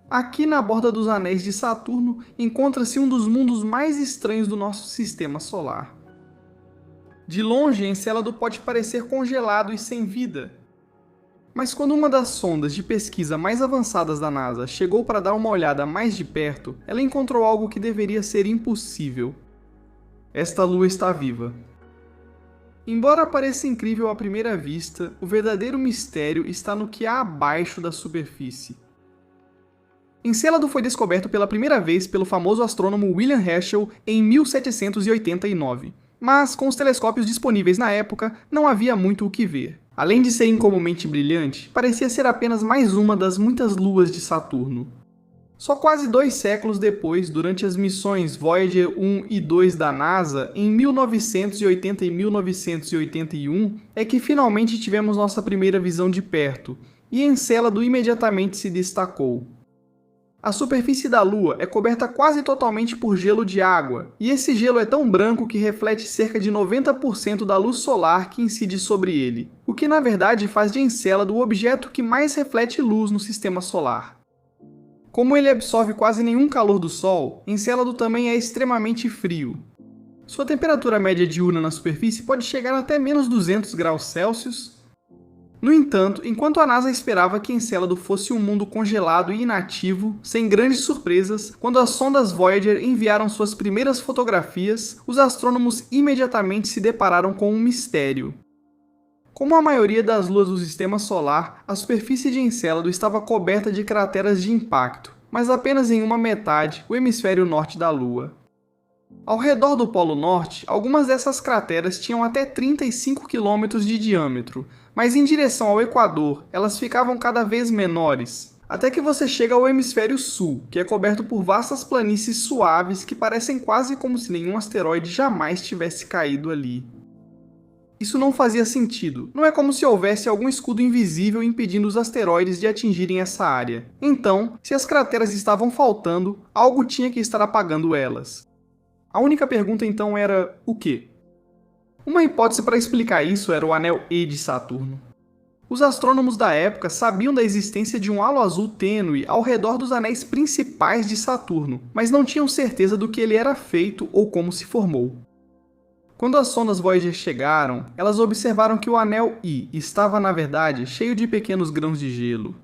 Aqui na borda dos anéis de Saturno encontra-se um dos mundos mais estranhos do nosso sistema solar. De longe, Encélado pode parecer congelado e sem vida. Mas quando uma das sondas de pesquisa mais avançadas da NASA chegou para dar uma olhada mais de perto, ela encontrou algo que deveria ser impossível. Esta lua está viva. Embora pareça incrível à primeira vista, o verdadeiro mistério está no que há abaixo da superfície. Encélado foi descoberto pela primeira vez pelo famoso astrônomo William Herschel em 1789, mas com os telescópios disponíveis na época não havia muito o que ver. Além de ser incomumente brilhante, parecia ser apenas mais uma das muitas luas de Saturno. Só quase 2 séculos depois, durante as missões Voyager 1 e 2 da NASA, em 1980 e 1981, é que finalmente tivemos nossa primeira visão de perto, e Encélado imediatamente se destacou. A superfície da Lua é coberta quase totalmente por gelo de água, e esse gelo é tão branco que reflete cerca de 90% da luz solar que incide sobre ele, o que na verdade faz de Encélado o objeto que mais reflete luz no sistema solar. Como ele absorve quase nenhum calor do Sol, Encélado também é extremamente frio. Sua temperatura média diurna na superfície pode chegar até menos 200 graus Celsius. No entanto, enquanto a NASA esperava que Encélado fosse um mundo congelado e inativo, sem grandes surpresas, quando as sondas Voyager enviaram suas primeiras fotografias, os astrônomos imediatamente se depararam com um mistério. Como a maioria das luas do sistema solar, a superfície de Encélado estava coberta de crateras de impacto, mas apenas em uma metade, o hemisfério norte da Lua. Ao redor do Polo Norte, algumas dessas crateras tinham até 35 km de diâmetro, mas em direção ao Equador, elas ficavam cada vez menores, até que você chega ao hemisfério sul, que é coberto por vastas planícies suaves que parecem quase como se nenhum asteroide jamais tivesse caído ali. Isso não fazia sentido, não é como se houvesse algum escudo invisível impedindo os asteroides de atingirem essa área. Então, se as crateras estavam faltando, algo tinha que estar apagando elas. A única pergunta então era, o quê? Uma hipótese para explicar isso era o anel E de Saturno. Os astrônomos da época sabiam da existência de um halo azul tênue ao redor dos anéis principais de Saturno, mas não tinham certeza do que ele era feito ou como se formou. Quando as sondas Voyager chegaram, elas observaram que o anel I estava, na verdade, cheio de pequenos grãos de gelo.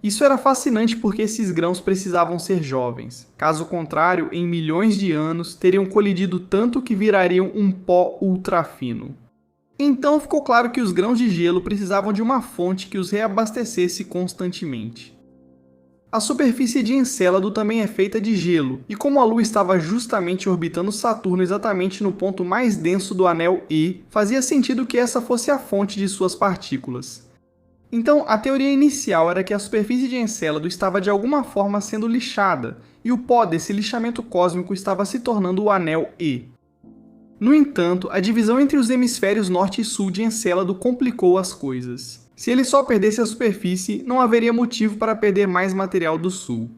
Isso era fascinante porque esses grãos precisavam ser jovens. Caso contrário, em milhões de anos, teriam colidido tanto que virariam um pó ultrafino. Então ficou claro que os grãos de gelo precisavam de uma fonte que os reabastecesse constantemente. A superfície de Encélado também é feita de gelo, e como a Lua estava justamente orbitando Saturno exatamente no ponto mais denso do anel E, fazia sentido que essa fosse a fonte de suas partículas. Então, a teoria inicial era que a superfície de Encélado estava de alguma forma sendo lixada, e o pó desse lixamento cósmico estava se tornando o anel E. No entanto, a divisão entre os hemisférios norte e sul de Encélado complicou as coisas. Se ele só perdesse a superfície, não haveria motivo para perder mais material do sul.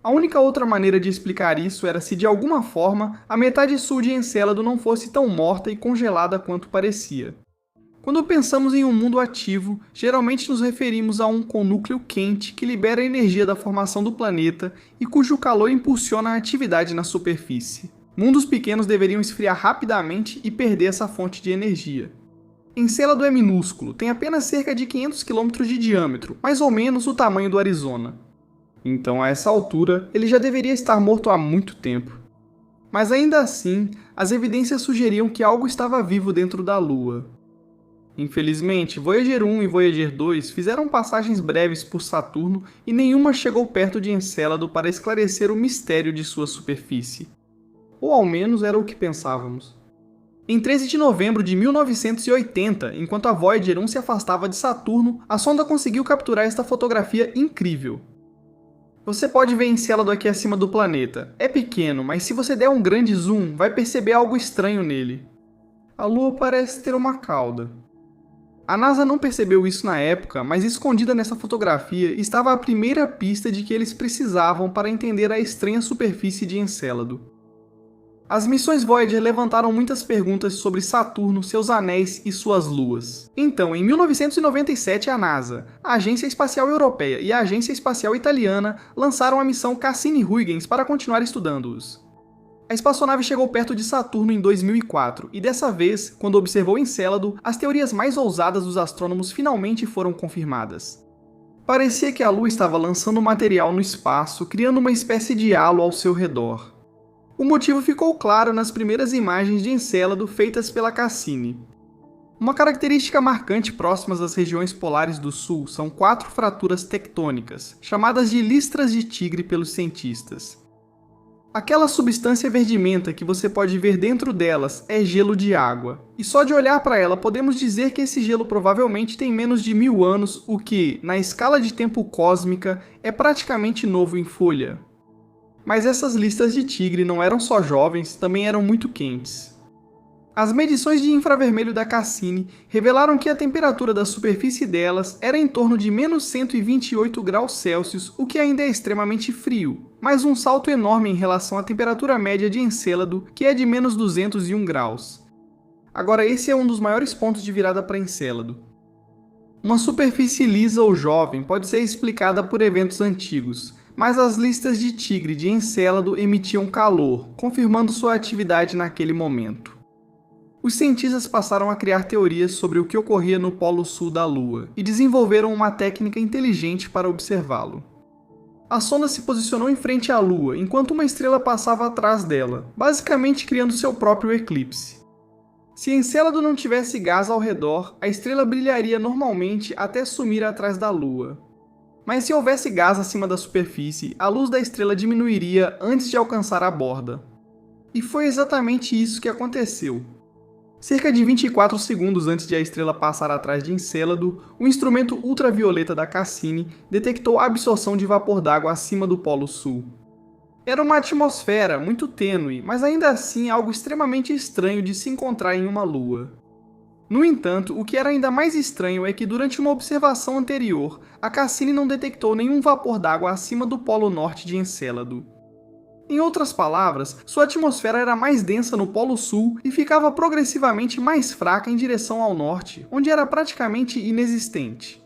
A única outra maneira de explicar isso era se de alguma forma a metade sul de Encélado não fosse tão morta e congelada quanto parecia. Quando pensamos em um mundo ativo, geralmente nos referimos a um com núcleo quente que libera a energia da formação do planeta e cujo calor impulsiona a atividade na superfície. Mundos pequenos deveriam esfriar rapidamente e perder essa fonte de energia. Encélado é minúsculo, tem apenas cerca de 500 km de diâmetro, mais ou menos o tamanho do Arizona. Então, a essa altura, ele já deveria estar morto há muito tempo. Mas ainda assim, as evidências sugeriam que algo estava vivo dentro da Lua. Infelizmente, Voyager 1 e Voyager 2 fizeram passagens breves por Saturno e nenhuma chegou perto de Encélado para esclarecer o mistério de sua superfície. Ou ao menos era o que pensávamos. Em 13 de novembro de 1980, enquanto a Voyager 1 se afastava de Saturno, a sonda conseguiu capturar esta fotografia incrível. Você pode ver Encélado aqui acima do planeta. É pequeno, mas se você der um grande zoom, vai perceber algo estranho nele. A Lua parece ter uma cauda. A NASA não percebeu isso na época, mas escondida nessa fotografia estava a primeira pista de que eles precisavam para entender a estranha superfície de Encélado. As missões Voyager levantaram muitas perguntas sobre Saturno, seus anéis e suas luas. Então, em 1997, a NASA, a Agência Espacial Europeia e a Agência Espacial Italiana lançaram a missão Cassini-Huygens para continuar estudando-os. A espaçonave chegou perto de Saturno em 2004, e dessa vez, quando observou Encélado, as teorias mais ousadas dos astrônomos finalmente foram confirmadas. Parecia que a Lua estava lançando material no espaço, criando uma espécie de halo ao seu redor. O motivo ficou claro nas primeiras imagens de Encélado feitas pela Cassini. Uma característica marcante próximas às regiões polares do Sul são 4 fraturas tectônicas, chamadas de listras de tigre pelos cientistas. Aquela substância verdimenta que você pode ver dentro delas é gelo de água, e só de olhar para ela podemos dizer que esse gelo provavelmente tem menos de 1000 anos, o que, na escala de tempo cósmica, é praticamente novo em folha. Mas essas listas de tigre não eram só jovens, também eram muito quentes. As medições de infravermelho da Cassini revelaram que a temperatura da superfície delas era em torno de menos 128 graus Celsius, o que ainda é extremamente frio, mas um salto enorme em relação à temperatura média de Encélado, que é de menos 201 graus. Agora, esse é um dos maiores pontos de virada para Encélado. Uma superfície lisa ou jovem pode ser explicada por eventos antigos, mas as listas de tigre de Encélado emitiam calor, confirmando sua atividade naquele momento. Os cientistas passaram a criar teorias sobre o que ocorria no polo sul da Lua e desenvolveram uma técnica inteligente para observá-lo. A sonda se posicionou em frente à Lua enquanto uma estrela passava atrás dela, basicamente criando seu próprio eclipse. Se Encélado não tivesse gás ao redor, a estrela brilharia normalmente até sumir atrás da Lua. Mas se houvesse gás acima da superfície, a luz da estrela diminuiria antes de alcançar a borda. E foi exatamente isso que aconteceu. Cerca de 24 segundos antes de a estrela passar atrás de Encélado, o instrumento ultravioleta da Cassini detectou a absorção de vapor d'água acima do Polo Sul. Era uma atmosfera muito tênue, mas ainda assim algo extremamente estranho de se encontrar em uma lua. No entanto, o que era ainda mais estranho é que durante uma observação anterior, a Cassini não detectou nenhum vapor d'água acima do Polo Norte de Encélado. Em outras palavras, sua atmosfera era mais densa no Polo Sul e ficava progressivamente mais fraca em direção ao norte, onde era praticamente inexistente.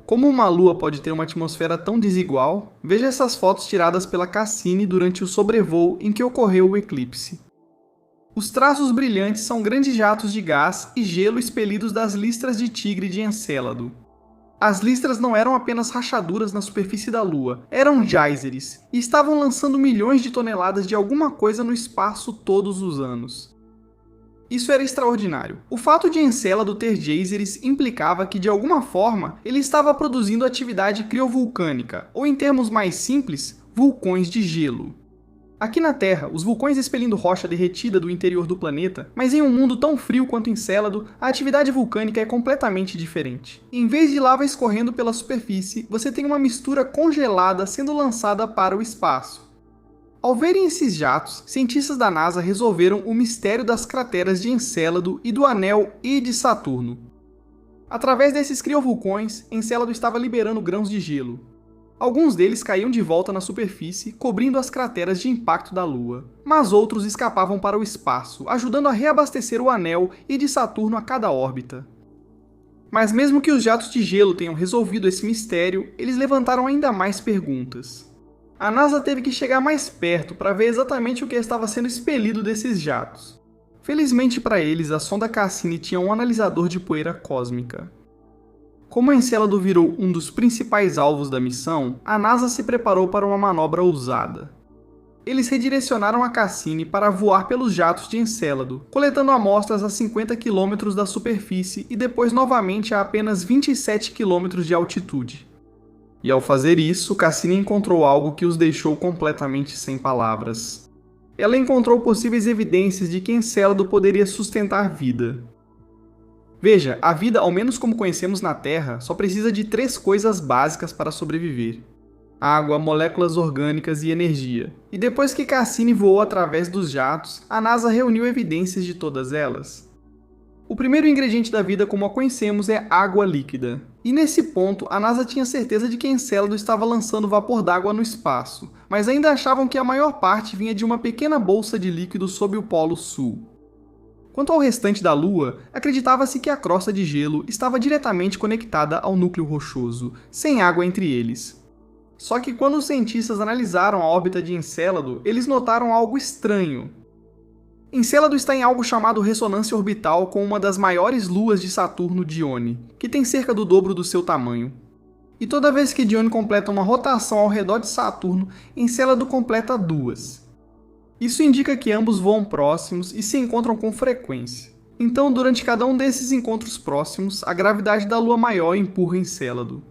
Como uma lua pode ter uma atmosfera tão desigual? Veja essas fotos tiradas pela Cassini durante o sobrevoo em que ocorreu o eclipse. Os traços brilhantes são grandes jatos de gás e gelo expelidos das listras de tigre de Encélado. As listras não eram apenas rachaduras na superfície da Lua, eram geysers, e estavam lançando milhões de toneladas de alguma coisa no espaço todos os anos. Isso era extraordinário. O fato de Encélado ter geysers implicava que, de alguma forma, ele estava produzindo atividade criovulcânica, ou em termos mais simples, vulcões de gelo. Aqui na Terra, os vulcões expelindo rocha derretida do interior do planeta, mas em um mundo tão frio quanto Encélado, a atividade vulcânica é completamente diferente. Em vez de lava escorrendo pela superfície, você tem uma mistura congelada sendo lançada para o espaço. Ao verem esses jatos, cientistas da NASA resolveram o mistério das crateras de Encélado e do anel I de Saturno. Através desses criovulcões, Encélado estava liberando grãos de gelo. Alguns deles caíam de volta na superfície, cobrindo as crateras de impacto da Lua, mas outros escapavam para o espaço, ajudando a reabastecer o anel I de Saturno a cada órbita. Mas mesmo que os jatos de gelo tenham resolvido esse mistério, eles levantaram ainda mais perguntas. A NASA teve que chegar mais perto para ver exatamente o que estava sendo expelido desses jatos. Felizmente para eles, a sonda Cassini tinha um analisador de poeira cósmica. Como Encélado virou um dos principais alvos da missão, a NASA se preparou para uma manobra ousada. Eles redirecionaram a Cassini para voar pelos jatos de Encélado, coletando amostras a 50 km da superfície e depois novamente a apenas 27 km de altitude. E ao fazer isso, Cassini encontrou algo que os deixou completamente sem palavras. Ela encontrou possíveis evidências de que Encélado poderia sustentar vida. Veja, a vida, ao menos como conhecemos na Terra, só precisa de 3 coisas básicas para sobreviver: água, moléculas orgânicas e energia. E depois que Cassini voou através dos jatos, a NASA reuniu evidências de todas elas. O primeiro ingrediente da vida como a conhecemos é água líquida. E nesse ponto, a NASA tinha certeza de que Encélado estava lançando vapor d'água no espaço, mas ainda achavam que a maior parte vinha de uma pequena bolsa de líquido sob o Polo Sul. Quanto ao restante da Lua, acreditava-se que a crosta de gelo estava diretamente conectada ao núcleo rochoso, sem água entre eles. Só que quando os cientistas analisaram a órbita de Encélado, eles notaram algo estranho. Encélado está em algo chamado ressonância orbital com uma das maiores luas de Saturno, Dione, que tem cerca do dobro do seu tamanho. E toda vez que Dione completa uma rotação ao redor de Saturno, Encélado completa duas. Isso indica que ambos voam próximos e se encontram com frequência. Então, durante cada um desses encontros próximos, a gravidade da Lua maior empurra Encélado.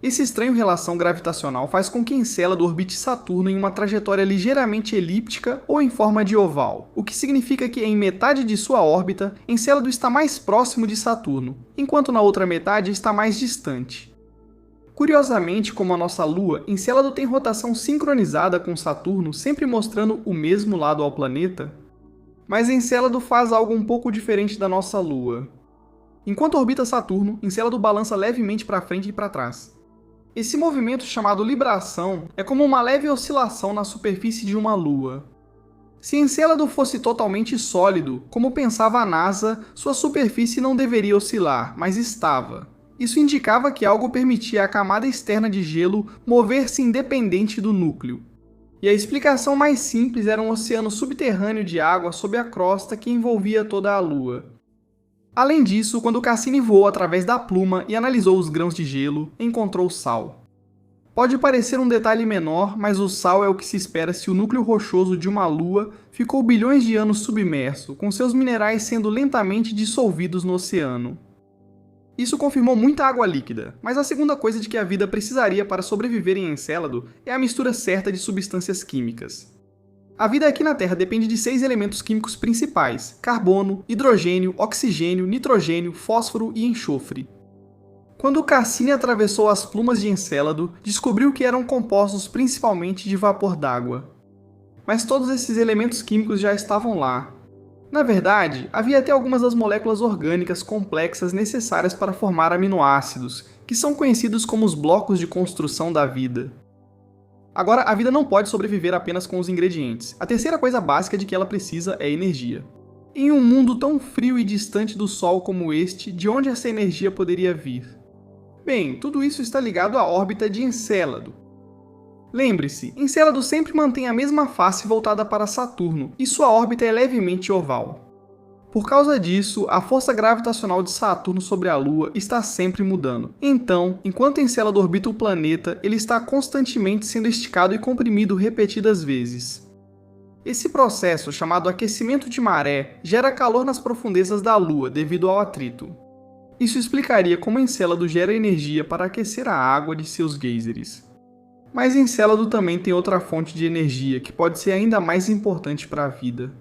Esse estranho relação gravitacional faz com que Encélado orbite Saturno em uma trajetória ligeiramente elíptica ou em forma de oval, o que significa que em metade de sua órbita, Encélado está mais próximo de Saturno, enquanto na outra metade está mais distante. Curiosamente, como a nossa Lua, Encélado tem rotação sincronizada com Saturno, sempre mostrando o mesmo lado ao planeta. Mas Encélado faz algo um pouco diferente da nossa Lua. Enquanto orbita Saturno, Encélado balança levemente para frente e para trás. Esse movimento, chamado libração, é como uma leve oscilação na superfície de uma Lua. Se Encélado fosse totalmente sólido, como pensava a NASA, sua superfície não deveria oscilar, mas estava. Isso indicava que algo permitia à camada externa de gelo mover-se independente do núcleo. E a explicação mais simples era um oceano subterrâneo de água sob a crosta que envolvia toda a Lua. Além disso, quando Cassini voou através da pluma e analisou os grãos de gelo, encontrou sal. Pode parecer um detalhe menor, mas o sal é o que se espera se o núcleo rochoso de uma Lua ficou bilhões de anos submerso, com seus minerais sendo lentamente dissolvidos no oceano. Isso confirmou muita água líquida, mas a segunda coisa de que a vida precisaria para sobreviver em Encélado é a mistura certa de substâncias químicas. A vida aqui na Terra depende de 6 elementos químicos principais: carbono, hidrogênio, oxigênio, nitrogênio, fósforo e enxofre. Quando Cassini atravessou as plumas de Encélado, descobriu que eram compostos principalmente de vapor d'água. Mas todos esses elementos químicos já estavam lá. Na verdade, havia até algumas das moléculas orgânicas complexas necessárias para formar aminoácidos, que são conhecidos como os blocos de construção da vida. Agora, a vida não pode sobreviver apenas com os ingredientes. A terceira coisa básica de que ela precisa é energia. Em um mundo tão frio e distante do Sol como este, de onde essa energia poderia vir? Bem, tudo isso está ligado à órbita de Encélado. Lembre-se, Encélado sempre mantém a mesma face voltada para Saturno, e sua órbita é levemente oval. Por causa disso, a força gravitacional de Saturno sobre a Lua está sempre mudando. Então, enquanto Encélado orbita o planeta, ele está constantemente sendo esticado e comprimido repetidas vezes. Esse processo, chamado aquecimento de maré, gera calor nas profundezas da Lua devido ao atrito. Isso explicaria como Encélado gera energia para aquecer a água de seus geysers. Mas Encélado também tem outra fonte de energia que pode ser ainda mais importante para a vida.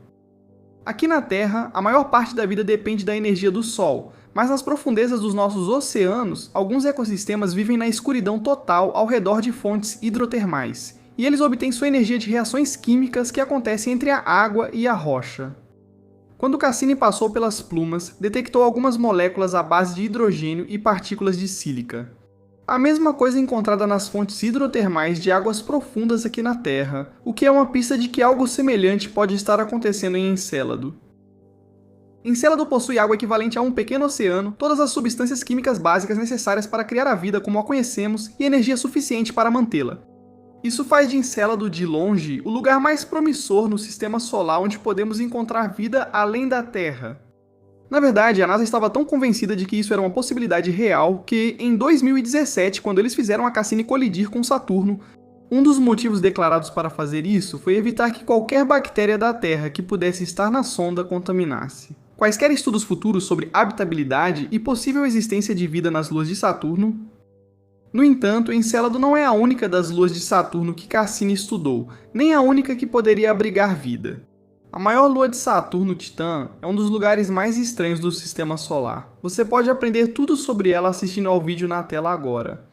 Aqui na Terra, a maior parte da vida depende da energia do Sol, mas nas profundezas dos nossos oceanos, alguns ecossistemas vivem na escuridão total ao redor de fontes hidrotermais, e eles obtêm sua energia de reações químicas que acontecem entre a água e a rocha. Quando Cassini passou pelas plumas, detectou algumas moléculas à base de hidrogênio e partículas de sílica. A mesma coisa encontrada nas fontes hidrotermais de águas profundas aqui na Terra, o que é uma pista de que algo semelhante pode estar acontecendo em Encélado. Encélado possui água equivalente a um pequeno oceano, todas as substâncias químicas básicas necessárias para criar a vida como a conhecemos e energia suficiente para mantê-la. Isso faz de Encélado, de longe, o lugar mais promissor no sistema solar onde podemos encontrar vida além da Terra. Na verdade, a NASA estava tão convencida de que isso era uma possibilidade real que, em 2017, quando eles fizeram a Cassini colidir com Saturno, um dos motivos declarados para fazer isso foi evitar que qualquer bactéria da Terra que pudesse estar na sonda contaminasse. Quaisquer estudos futuros sobre habitabilidade e possível existência de vida nas luas de Saturno. No entanto, Encélado não é a única das luas de Saturno que Cassini estudou, nem a única que poderia abrigar vida. A maior lua de Saturno, Titã, é um dos lugares mais estranhos do sistema solar. Você pode aprender tudo sobre ela assistindo ao vídeo na tela agora.